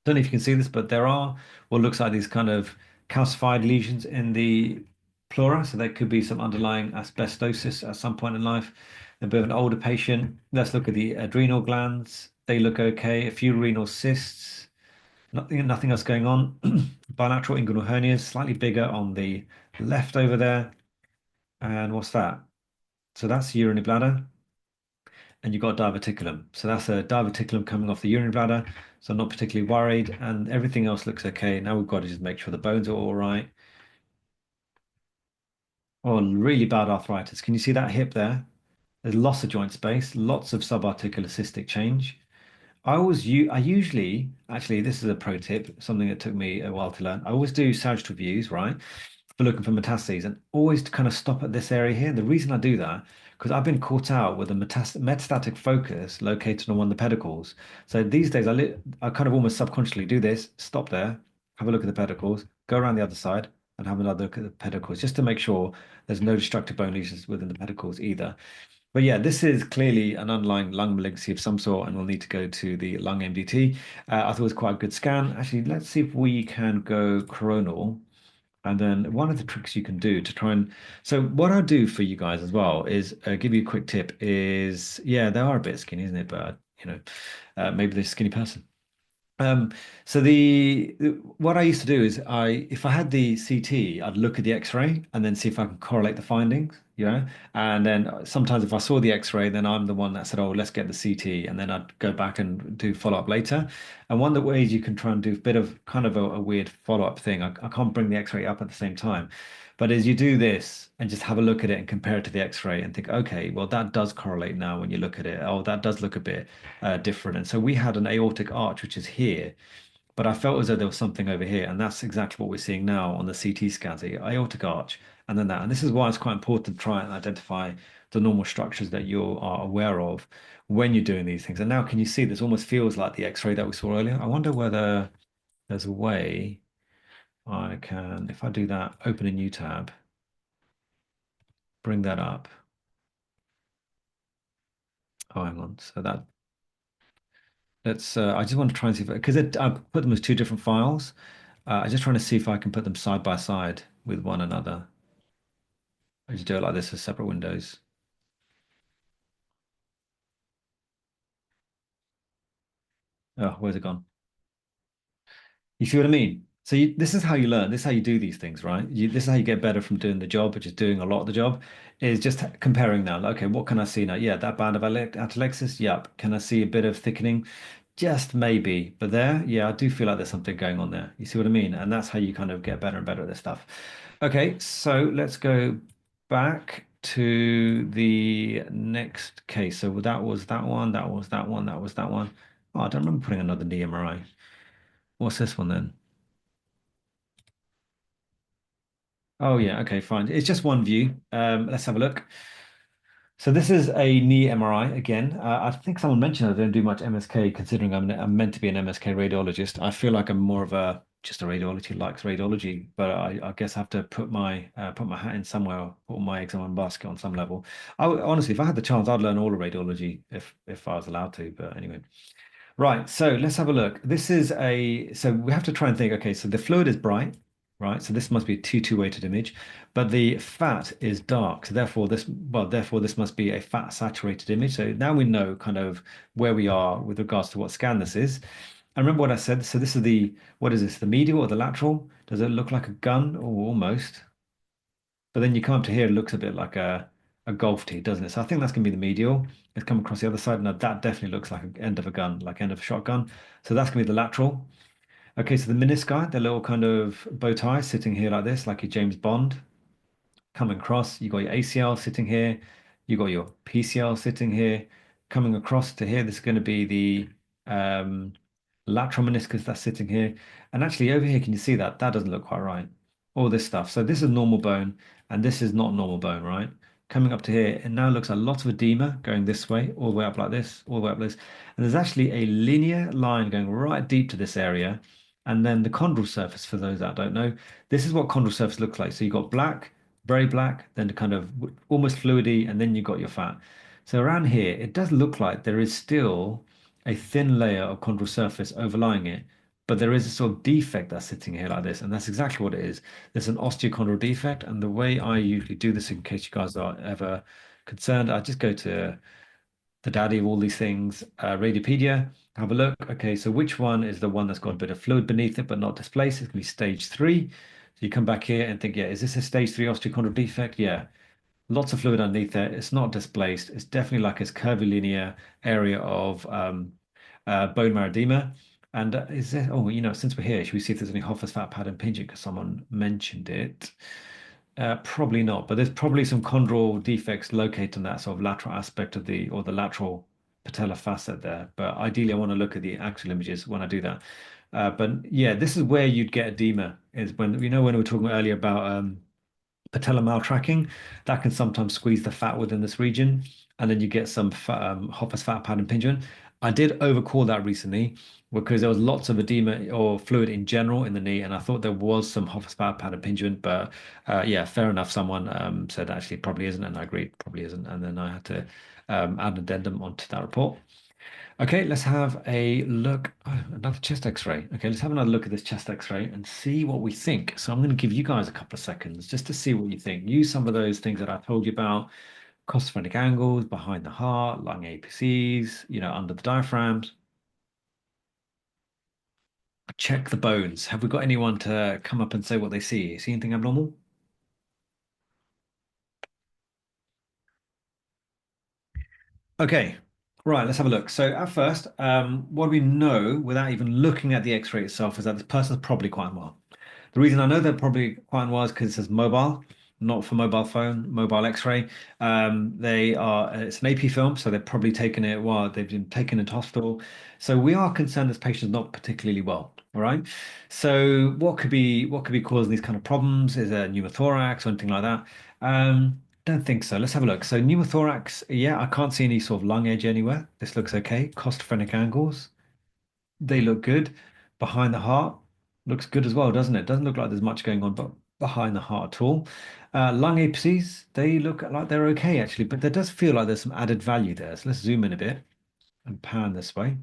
Don't know if you can see this, but there are what looks like these kind of calcified lesions in the pleura. So there could be some underlying asbestosis at some point in life. A bit of an older patient. Let's look at the adrenal glands. They look okay. A few renal cysts. Nothing else going on. Bilateral inguinal hernias, slightly bigger on the left over there. And what's that? So that's urinary bladder, and you've got diverticulum. So that's a diverticulum coming off the urinary bladder. So I'm not particularly worried, and everything else looks okay. Now we've got to just make sure the bones are all right. Oh, really bad arthritis. Can you see that hip there? There's lots of joint space, lots of subarticular cystic change. I usually, actually, this is a pro tip, something that took me a while to learn. I always do sagittal views, right? For looking for metastases and always to kind of stop at this area here. The reason I do that, because I've been caught out with a metastatic focus located on one of the pedicles. So these days I kind of almost subconsciously do this, stop there, have a look at the pedicles, go around the other side and have another look at the pedicles, just to make sure there's no destructive bone lesions within the pedicles either. But yeah, this is clearly an underlying lung malignancy of some sort, and we'll need to go to the lung MDT. I thought it was quite a good scan. Actually, let's see if we can go coronal. And then one of the tricks you can do to try and so what I'll do for you guys as well is give you a quick tip is yeah, they are a bit skinny, isn't it? But maybe they're a skinny person. Um, so what I used to do is if I had the CT, I'd look at the X-ray and then see if I can correlate the findings, And then sometimes if I saw the X-ray, then I'm the one that said, "Oh, let's get the CT," and then I'd go back and do follow-up later. And one of the ways you can try and do a bit of kind of a weird follow-up thing, I can't bring the X-ray up at the same time, but as you do this and just have a look at it and compare it to the X-ray and think, okay, well that does correlate now when you look at it. Oh, that does look a bit different. And so we had an aortic arch, which is here, but I felt as though there was something over here, and that's exactly what we're seeing now on the CT scans, the aortic arch, and then that. And this is why it's quite important to try and identify the normal structures that you are aware of when you're doing these things. And now can you see this almost feels like the X-ray that we saw earlier? I wonder whether there's a way I can, if I do that, open a new tab, bring that up. Oh, hang on. So that let's. I just want to try and see if because I put them as two different files. I'm just trying to see if I can put them side by side with one another. I just do it like this as separate windows. Oh, where's it gone? You see what I mean? So this is how you learn. This is how you do these things, right? This is how you get better from doing the job, which is doing a lot of the job, is just comparing now. Like, okay, what can I see now? Yeah, that band of atelexis. Yep. Can I see a bit of thickening? Just maybe. But there, yeah, I do feel like there's something going on there. You see what I mean? And that's how you kind of get better and better at this stuff. Okay, so let's go back to the next case. So that was that one, that was that one, that was that one. Oh, I don't remember putting another knee MRI. What's this one then? Oh yeah, okay, fine. It's just one view. Let's have a look. So this is a knee MRI again. I think someone mentioned I don't do much MSK considering I'm meant to be an MSK radiologist. I feel like I'm more of a just a radiology likes radiology, but I guess I have to put my hat in somewhere, put all my eggs in one basket on some level. Honestly, if I had the chance, I'd learn all of radiology if I was allowed to. But anyway. Right, so let's have a look. So we have to try and think, okay, so the fluid is bright, right? So this must be a two-weighted image, but the fat is dark. So therefore this must be a fat saturated image. So now we know kind of where we are with regards to what scan this is. And remember what I said? So this is what is this, the medial or the lateral? Does it look like a gun? Or almost. But then you come up to here, it looks a bit like a golf tee, doesn't it? So I think that's going to be the medial. It's come across the other side. Now that definitely looks like an end of a gun, like end of a shotgun. So that's going to be the lateral. Okay, so the menisci, the little kind of bow tie sitting here like this, like your James Bond coming across. You got your ACL sitting here. You got your PCL sitting here. Coming across to here, this is going to be the lateral meniscus that's sitting here. And actually over here, can you see that? That doesn't look quite right. All this stuff. So this is normal bone and this is not normal bone, right? Coming up to here, it now looks a lot of edema going this way, all the way up like this, all the way up this. And there's actually a linear line going right deep to this area. And then the chondral surface, for those that don't know, this is what chondral surface looks like. So you've got black, very black, then kind of almost fluidy, and then you've got your fat. So around here, it does look like there is still a thin layer of chondral surface overlying it, but there is a sort of defect that's sitting here like this, and that's exactly what it is. There's an osteochondral defect, and the way I usually do this, in case you guys are ever concerned, I just go to the daddy of all these things, Radiopedia, have a look. Okay, so which one is the one that's got a bit of fluid beneath it but not displaced? It's going to be stage three. So you come back here and think, yeah, is this a stage three osteochondral defect? Yeah, lots of fluid underneath there. It's not displaced. It's definitely like this curvilinear area of bone marrow edema. And is there, oh, since we're here, should we see if there's any Hoffa's fat pad impingement because someone mentioned it? Probably not, but there's probably some chondral defects located in that sort of lateral aspect of the lateral patellar facet there. But ideally, I want to look at the axial images when I do that. But yeah, this is where you'd get edema is when, when we were talking earlier about patellar maltracking, that can sometimes squeeze the fat within this region, and then you get some Hoffa's fat pad impingement. I did overcall that recently because there was lots of edema or fluid in general in the knee, and I thought there was some Hoffa's fat pad impingement, but yeah, fair enough. Someone said actually it probably isn't, and I agreed probably isn't, and then I had to add an addendum onto that report. Okay, let's have a look. Oh, another chest X-ray. Okay, let's have another look at this chest X-ray and see what we think. So I'm going to give you guys a couple of seconds just to see what you think. Use some of those things that I told you about. Costophrenic angles, behind the heart, lung APCs, under the diaphragms. Check the bones. Have we got anyone to come up and say what they see? See anything abnormal? Okay, right, let's have a look. So at first, what we know without even looking at the X-ray itself is that this person's probably quite unwell. The reason I know they're probably quite unwell is because it says mobile, not for mobile phone, mobile X-ray. It's an AP film, so they're probably taken it while they've been taken into hospital. So we are concerned this patient's not particularly well. All right. So what could be causing these kind of problems? Is there pneumothorax or anything like that? Don't think so. Let's have a look. So pneumothorax, yeah, I can't see any sort of lung edge anywhere. This looks okay. Costophrenic angles, they look good. Behind the heart looks good as well, doesn't it? Doesn't look like there's much going on, but behind the heart at all. Lung apices, they look like they're okay actually, but there does feel like there's some added value there. So let's zoom in a bit and pan this way.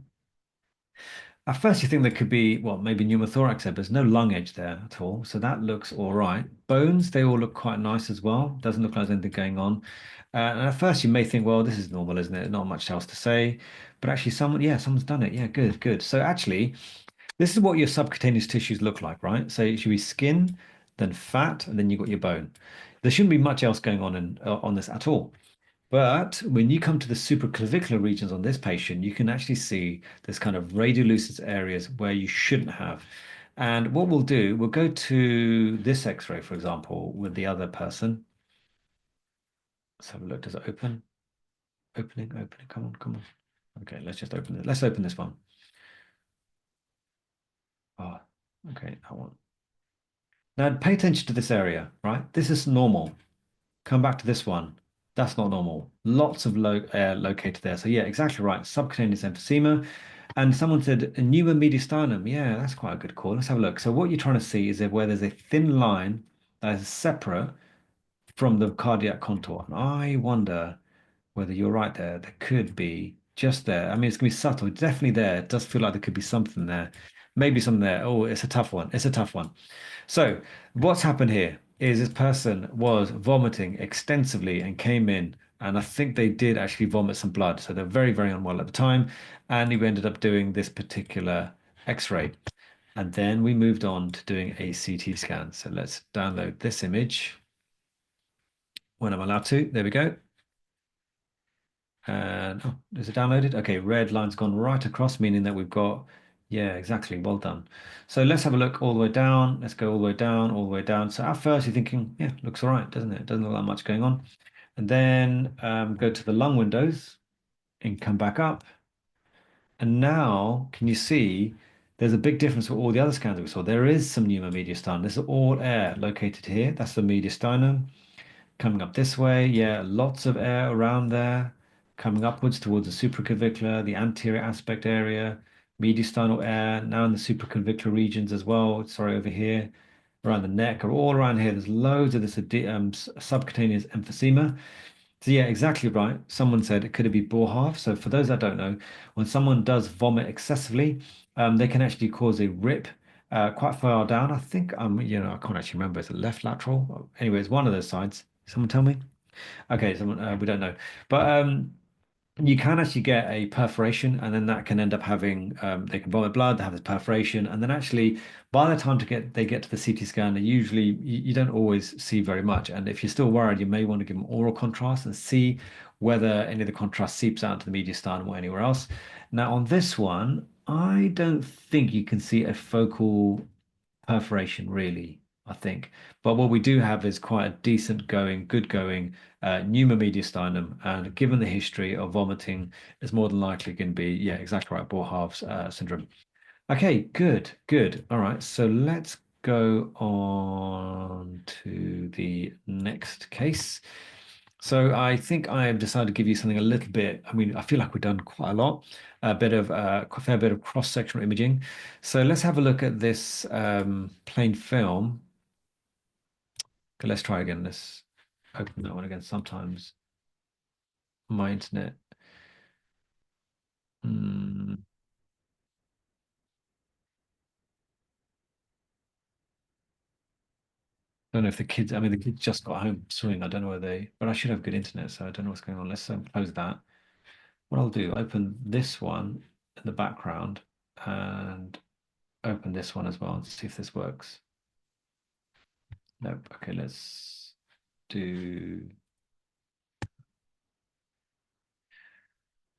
At first, you think there could be, well, maybe pneumothorax there, but there's no lung edge there at all. So that looks all right. Bones, they all look quite nice as well. Doesn't look like there's anything going on. And at first, you may think, well, this is normal, isn't it? Not much else to say. But actually, someone's done it. Yeah, good, good. So actually, this is what your subcutaneous tissues look like, right? So it should be skin, then fat, and then you've got your bone. There shouldn't be much else going on on this at all. But when you come to the supraclavicular regions on this patient, you can actually see this kind of radiolucent areas where you shouldn't have. And what we'll do, we'll go to this X-ray, for example, with the other person. Let's have a look. Does it open? Opening. Come on, come on. Okay, let's just open it. Let's open this one. Oh, okay, that one. Now pay attention to this area, right? This is normal. Come back to this one. That's not normal. Lots of air located there. So yeah, exactly right. Subcutaneous emphysema. And someone said pneuma mediastinum. Yeah, that's quite a good call. Let's have a look. So what you're trying to see is where there's a thin line that is separate from the cardiac contour. And I wonder whether you're right there. There could be just there. I mean, it's going to be subtle. It's definitely there. It does feel like there could be something there. Maybe something there. Oh, it's a tough one. It's a tough one. So, what's happened here is this person was vomiting extensively and came in, and I think they did actually vomit some blood. So, they're very, very unwell at the time. And we ended up doing this particular X-ray. And then we moved on to doing a CT scan. So, let's download this image when I'm allowed to. There we go. And oh, is it downloaded? Okay, red line's gone right across, meaning that we've got, yeah, exactly. Well done. So let's have a look all the way down. Let's go all the way down, all the way down. So at first you're thinking, yeah, looks all right, doesn't it? Doesn't look that much going on. And then go to the lung windows and come back up. And now, can you see there's a big difference with all the other scans that we saw? There is some pneumo mediastinum. This is all air located here. That's the mediastinum. Coming up this way, yeah, lots of air around there. Coming upwards towards the supraclavicular, the anterior aspect area, mediastinal air, now in the supraclavicular regions as well. Sorry, over here, around the neck, or all around here. There's loads of this subcutaneous emphysema. So yeah, exactly right. Someone said it could be Boerhaave. So for those that don't know, when someone does vomit excessively, they can actually cause a rip quite far down. I think I can't actually remember. Is it left lateral? Anyway, it's one of those sides. Someone tell me. Okay, someone we don't know, but you can actually get a perforation, and then that can end up having they can vomit blood, they have this perforation, and then actually by the time they get to the CT scan, they usually you don't always see very much. And if you're still worried, you may want to give them oral contrast and see whether any of the contrast seeps out to the mediastinum or anywhere else. Now on this one, I don't think you can see a focal perforation really, I think. But what we do have is quite a decent going, good going pneumomediastinum, and given the history of vomiting, it's more than likely going to be, yeah, exactly right, Boerhaave's syndrome. Okay, good, good. All right, so let's go on to the next case. So I think I have decided to give you something a little bit. I mean, I feel like we've done quite a lot, a fair bit of cross-sectional imaging. So let's have a look at this plain film. Okay, let's try again. Let's open that one again. Sometimes my internet. Hmm. Don't know if the kids. I mean, the kids just got home swimming. I don't know where but I should have good internet, so I don't know what's going on. Let's close that. What I'll do, open this one in the background and open this one as well and see if this works. Nope. Okay, let's do.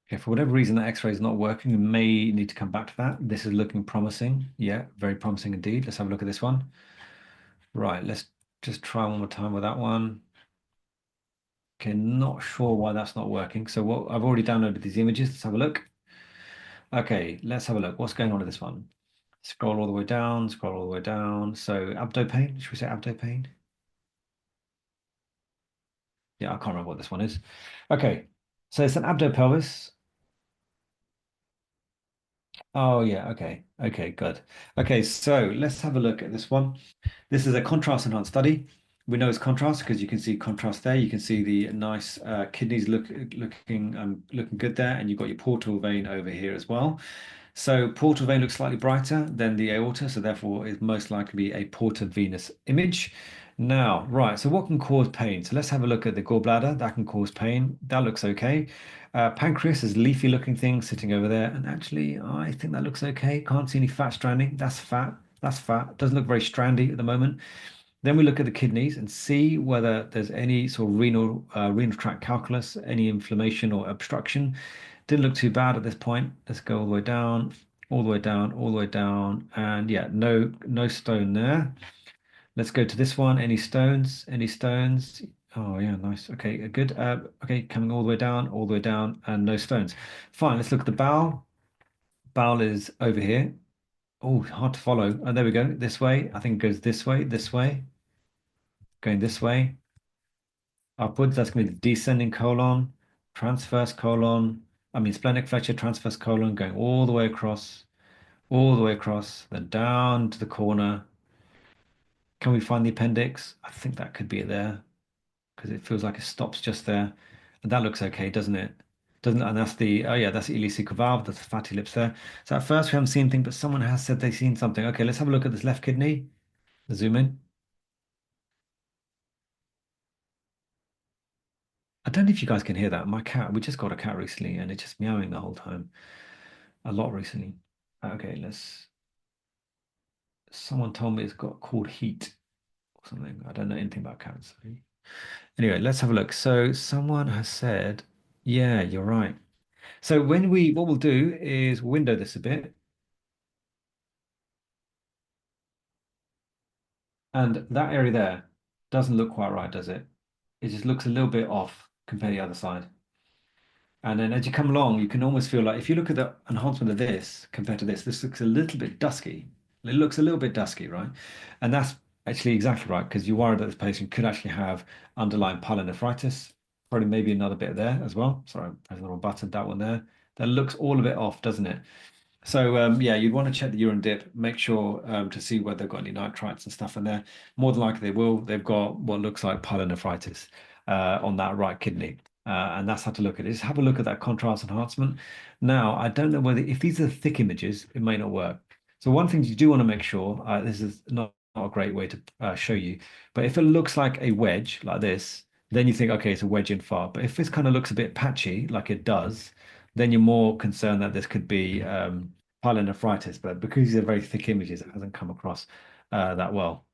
Okay, for whatever reason that X-ray is not working, we may need to come back to that. This is looking promising. Yeah, very promising indeed. Let's have a look at this one. Right, let's just try one more time with that one. Okay, not sure why that's not working. So what I've already downloaded these images. Let's have a look. Okay, let's have a look. What's going on with this one? Scroll all the way down, scroll all the way down. So abdopain, should we say abdopain? Yeah, I can't remember what this one is. Okay, so it's an abdopelvis. Oh yeah, okay. Okay, good. Okay, so let's have a look at this one. This is a contrast enhanced study. We know it's contrast because you can see contrast there. You can see the nice kidneys looking good there, and you've got your portal vein over here as well. So portal vein looks slightly brighter than the aorta, so therefore it's most likely a porta venous image. Now, right, so what can cause pain? So let's have a look at the gallbladder. That can cause pain. That looks okay. Pancreas is leafy looking thing sitting over there. And actually, I think that looks okay. Can't see any fat stranding. That's fat. That's fat. Doesn't look very strandy at the moment. Then we look at the kidneys and see whether there's any sort of renal tract calculus, any inflammation or obstruction. Didn't look too bad at this point. Let's go all the way down, all the way down, all the way down, and yeah, no stone there. Let's go to this one. Any stones? Any stones? Oh yeah, nice. Okay, good. Okay, coming all the way down, all the way down, and no stones. Fine. Let's look at the bowel. Bowel is over here. Oh, hard to follow. Oh, there we go. This way. I think it goes this way, going this way. Upwards, that's going to be the descending colon, transverse colon, I mean splenic flexure, transverse colon, going all the way across, then down to the corner. Can we find the appendix? I think that could be it there because it feels like it stops just there. And that looks okay, doesn't it? Doesn't, and that's the, oh yeah, that's the ileocecal valve, that's the fatty lips there. So at first we haven't seen anything, but someone has said they've seen something. Okay, let's have a look at this left kidney. Zoom in. I don't know if you guys can hear that. My cat, we just got a cat recently and it's just meowing the whole time. A lot recently. Okay, someone told me it's got called heat or something. I don't know anything about cats. Anyway, let's have a look. So someone has said, yeah, you're right. So what we'll do is window this a bit, and that area there doesn't look quite right, does it? It just looks a little bit off compared to the other side. And then as you come along, you can almost feel like if you look at the enhancement of this compared to this looks a little bit dusky. It looks a little bit dusky, right? And that's actually exactly right because you worry that this patient could actually have underlying pyelonephritis. Probably maybe another bit there as well. Sorry, I'm pressing the wrong button. That one there. That looks all a bit off, doesn't it? So yeah, you'd want to check the urine dip, make sure to see whether they've got any nitrites and stuff in there. More than likely they will. They've got what looks like pyelonephritis on that right kidney. And that's how to look at it. Just have a look at that contrast enhancement. Now, I don't know whether if these are thick images, it may not work. So one thing you do want to make sure, this is not a great way to show you, but if it looks like a wedge like this, then you think, okay, it's a wedge in far. But if this kind of looks a bit patchy, like it does, then you're more concerned that this could be pyelonephritis. But because these are very thick images, it hasn't come across that well.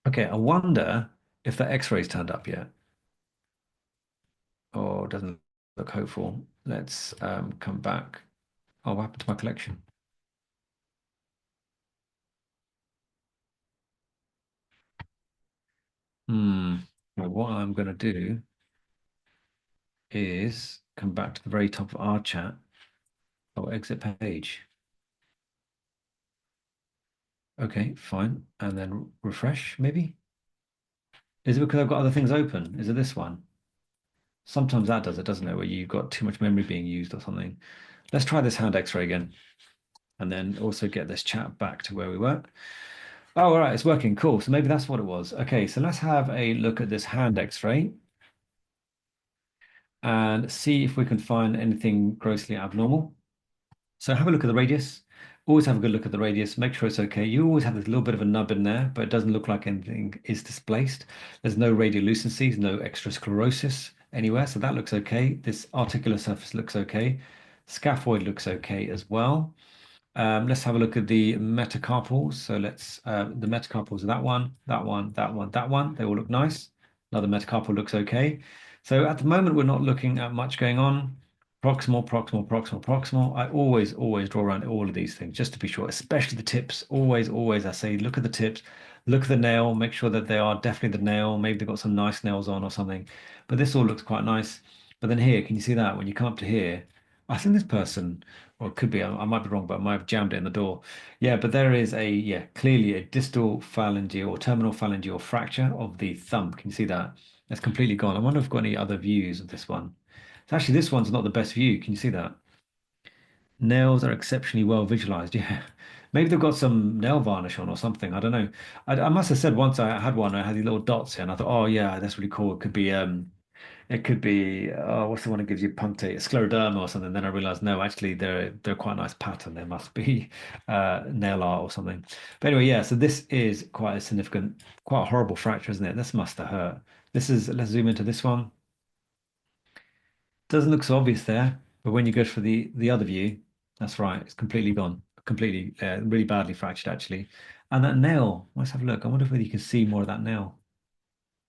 Okay, I wonder if the X-rays turned up yet. Oh, doesn't look hopeful. Let's come back. Oh, what happened to my collection? Well, what I'm going to do is come back to the very top of our chat. Oh, exit page. Okay, fine. And then refresh, maybe? Is it because I've got other things open? Is it this one? Sometimes that does it, doesn't it? Where you've got too much memory being used or something. Let's try this hand X-ray again. And then also get this chat back to where we were. Oh, all right, it's working. Cool. So maybe that's what it was. Okay, so let's have a look at this hand X-ray and see if we can find anything grossly abnormal. So have a look at the radius. Always have a good look at the radius. Make sure it's okay. You always have this little bit of a nub in there, but it doesn't look like anything is displaced. There's no radiolucencies, no extra sclerosis anywhere, so that looks okay. This articular surface looks okay. Scaphoid looks okay as well. Let's have a look at the metacarpals. So the metacarpals are that one, that one, that one, that one. They all look nice. Another metacarpal looks okay. So at the moment, we're not looking at much going on. Proximal, proximal, proximal, proximal. I always draw around all of these things just to be sure, especially the tips. Always, I say, look at the tips, look at the nail, make sure that they are definitely the nail. Maybe they've got some nice nails on or something. But this all looks quite nice. But then here, can you see that? When you come up to here, I think this person, or it could be, I might be wrong, but I might have jammed it in the door. Yeah, but there is clearly a distal phalangeal or terminal phalangeal fracture of the thumb. Can you see that? That's completely gone. I wonder if I've got any other views of this one. So actually, this one's not the best view. Can you see that? Nails are exceptionally well visualized. Yeah. Maybe they've got some nail varnish on or something. I don't know. I must have said once I had one, I had these little dots here, and I thought, oh yeah, that's really cool. It could be oh, what's the one that gives you punctate? Scleroderma or something. Then I realized no, actually they're quite a nice pattern. There must be nail art or something. But anyway, yeah, so this is quite a significant, quite a horrible fracture, isn't it? This must have hurt. This is, let's zoom into this one. Doesn't look so obvious there, but when you go for the other view, that's right, it's completely gone, completely, really badly fractured actually. And that nail, let's have a look. I wonder if you can see more of that nail.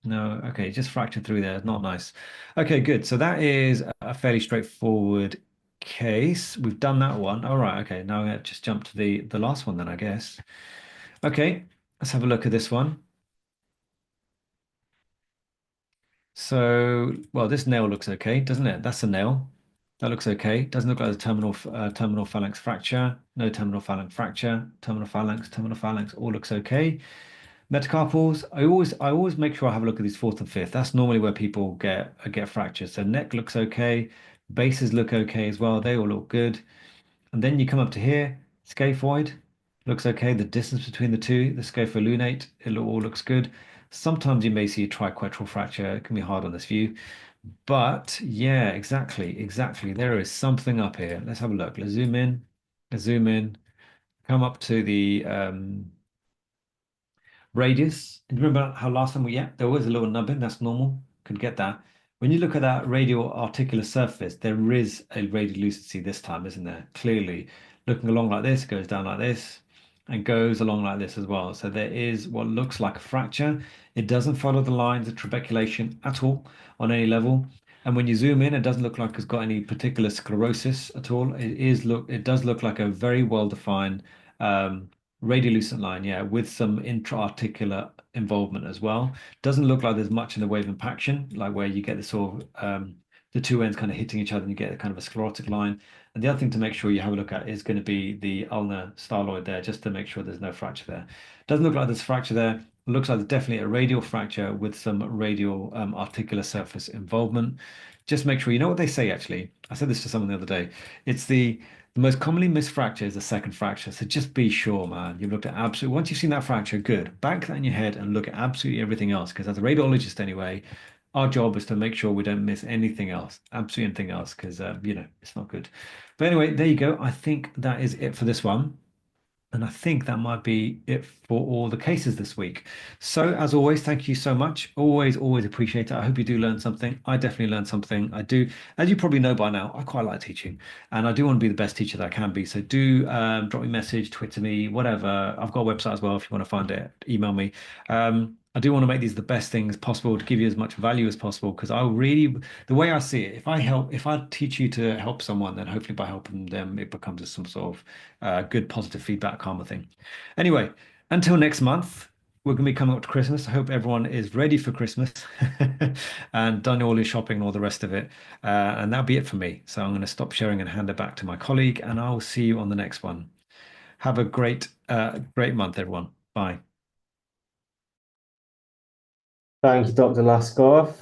No, okay, just fractured through there. Not nice. Okay, good. So that is a fairly straightforward case. We've done that one. All right, okay. Now I'm gonna just jump to the last one then, I guess. Okay, let's have a look at this one. So, well, this nail looks okay, doesn't it? That's a nail. That looks okay. Doesn't look like a terminal phalanx fracture. No terminal phalanx fracture. Terminal phalanx, all looks okay. Metacarpals, I always make sure I have a look at these fourth and fifth. That's normally where people get fractures. So neck looks okay, bases look okay as well. They all look good. And then you come up to here, scaphoid looks okay. The distance between the two, the scapholunate, all looks good. Sometimes you may see a triquetral fracture. It can be hard on this view. But yeah, exactly. There is something up here. Let's have a look. Let's zoom in. Let's zoom in. Come up to the radius. And remember how last time yeah, there was a little nubbin. That's normal. Could get that. When you look at that radial articular surface, there is a radiolucency this time, isn't there? Clearly, looking along like this, goes down like this, and goes along like this as well. So there is what looks like a fracture. It doesn't follow the lines of trabeculation at all on any level. And when you zoom in, it doesn't look like it's got any particular sclerosis at all. It does look like a very well-defined um, radiolucent line, yeah, with some intra-articular involvement as well. Doesn't look like there's much in the wave impaction, like where you get this sort of the two ends kind of hitting each other and you get a kind of a sclerotic line. And the other thing to make sure you have a look at is going to be the ulnar styloid there, just to make sure there's no fracture there. Doesn't look like there's fracture there. It looks like there's definitely a radial fracture with some radial articular surface involvement. Just make sure you know what they say actually. I said this to someone the other day. It's the most commonly missed fracture is the second fracture. So just be sure, man. You've looked at absolutely, once you've seen that fracture, good. Bank that in your head and look at absolutely everything else. Because as a radiologist, anyway, our job is to make sure we don't miss anything else, absolutely anything else, because, it's not good. But anyway, there you go. I think that is it for this one. And I think that might be it for all the cases this week. So, as always, thank you so much. Always appreciate it. I hope you do learn something. I definitely learned something. I do, as you probably know by now, I quite like teaching and I do want to be the best teacher that I can be. So, do drop me a message, Twitter me, whatever. I've got a website as well if you want to find it, email me. I do want to make these the best things possible to give you as much value as possible because I really, the way I see it, if I teach you to help someone, then hopefully by helping them, it becomes some sort of good positive feedback karma thing. Anyway, until next month, we're going to be coming up to Christmas. I hope everyone is ready for Christmas and done all your shopping and all the rest of it. And that'll be it for me. So I'm going to stop sharing and hand it back to my colleague, and I will see you on the next one. Have a great month, everyone. Bye. Thank you, Dr. Lasker,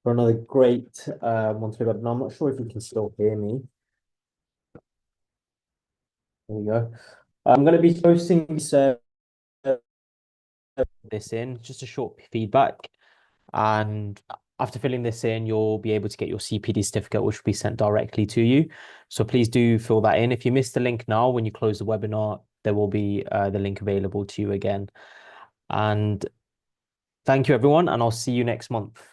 for another great monthly webinar. I'm not sure if you can still hear me. There we go. I'm going to be posting this in, just a short feedback. And after filling this in, you'll be able to get your CPD certificate, which will be sent directly to you. So please do fill that in. If you missed the link now, when you close the webinar, there will be the link available to you again. And thank you, everyone, and I'll see you next month.